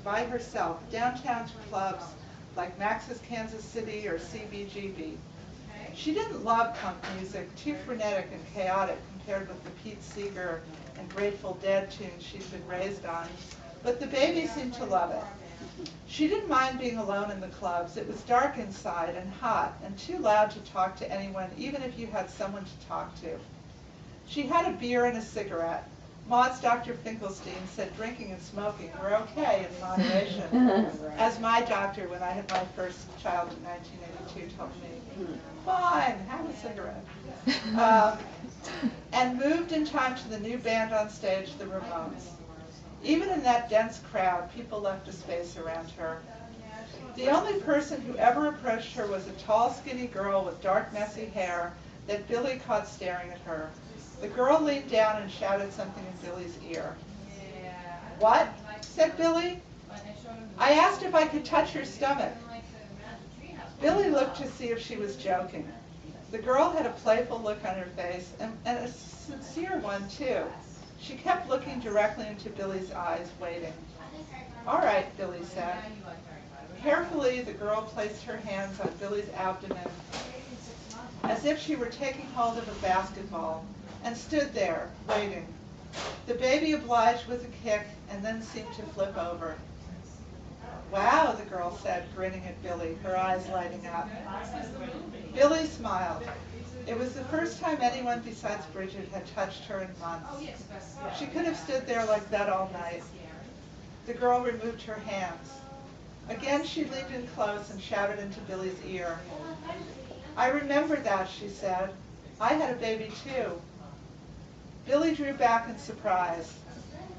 by herself downtown to clubs like Max's Kansas City or CBGB. She didn't love punk music, too frenetic and chaotic compared with the Pete Seeger and Grateful Dead tunes she'd been raised on, but the baby seemed to love it. She didn't mind being alone in the clubs. It was dark inside and hot and too loud to talk to anyone, even if you had someone to talk to. She had a beer and a cigarette. Maud's Dr. Finkelstein said drinking and smoking were okay in moderation, as my doctor, when I had my first child in 1982, told me, fine, have a cigarette. And moved in time to the new band on stage, the Ramones. Even in that dense crowd, people left a space around her. The only person who ever approached her was a tall, skinny girl with dark, messy hair that Billy caught staring at her. The girl leaned down and shouted something in Billy's ear. "What?" said Billy. "I asked if I could touch your stomach." Billy looked to see if she was joking. The girl had a playful look on her face, and a sincere one, too. She kept looking directly into Billy's eyes, waiting. "All right," Billy said. Carefully, the girl placed her hands on Billy's abdomen, as if she were taking hold of a basketball, and stood there, waiting. The baby obliged with a kick, and then seemed to flip over. "Wow," the girl said, grinning at Billy, her eyes lighting up. Billy smiled. It was the first time anyone besides Bridget had touched her in months. She could have stood there like that all night. The girl removed her hands. Again she leaned in close and shouted into Billy's ear. "I remember that," she said. "I had a baby too." Billy drew back in surprise.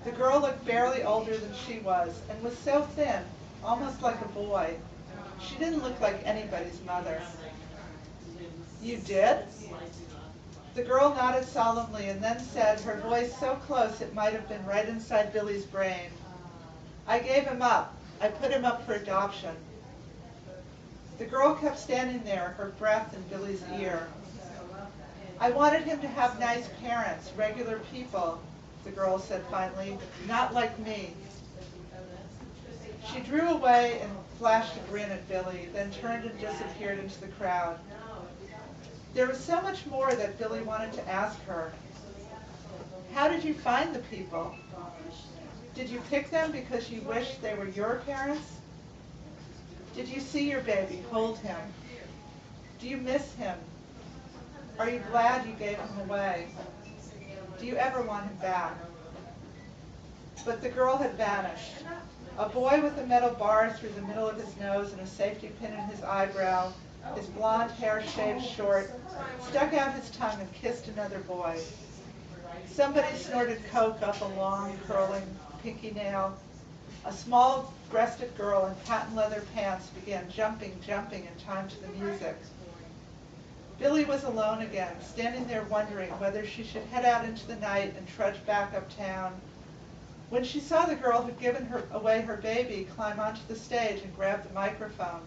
The girl looked barely older than she was, and was so thin, almost like a boy. She didn't look like anybody's mother. "You did?" The girl nodded solemnly and then said, her voice so close it might have been right inside Billy's brain, "I gave him up. I put him up for adoption." The girl kept standing there, her breath in Billy's ear. "I wanted him to have nice parents, regular people," the girl said finally, "not like me." She drew away and flashed a grin at Billy, then turned and disappeared into the crowd. There was so much more that Billy wanted to ask her. How did you find the people? Did you pick them because you wished they were your parents? Did you see your baby, hold him? Do you miss him? Are you glad you gave him away? Do you ever want him back? But the girl had vanished. A boy with a metal bar through the middle of his nose and a safety pin in his eyebrow, his blonde hair shaved short, stuck out his tongue and kissed another boy. Somebody snorted coke up a long, curling pinky nail. A small-breasted girl in patent leather pants began jumping in time to the music. Billy was alone again, standing there wondering whether she should head out into the night and trudge back uptown, when she saw the girl who'd given away her baby climb onto the stage and grab the microphone.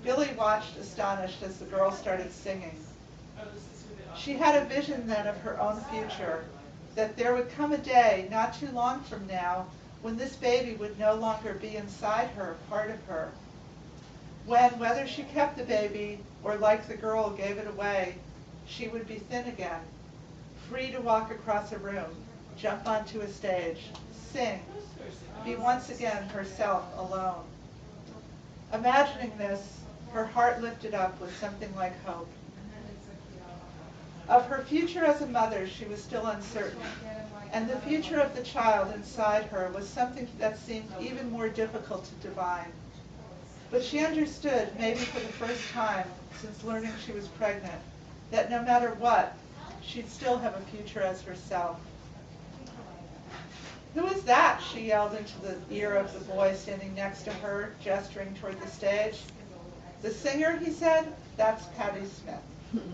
Billy watched astonished as the girl started singing. She had a vision then of her own future, that there would come a day, not too long from now, when this baby would no longer be inside her, part of her. When, whether she kept the baby or, like the girl, gave it away, she would be thin again, free to walk across a room, jump onto a stage, sing, be once again herself alone. Imagining this, her heart lifted up with something like hope. Of her future as a mother, she was still uncertain, and the future of the child inside her was something that seemed even more difficult to divine. But she understood, maybe for the first time since learning she was pregnant, that no matter what, she'd still have a future as herself. "Who is that?" she yelled into the ear of the boy standing next to her, gesturing toward the stage. "The singer," he said. "That's Patti Smith."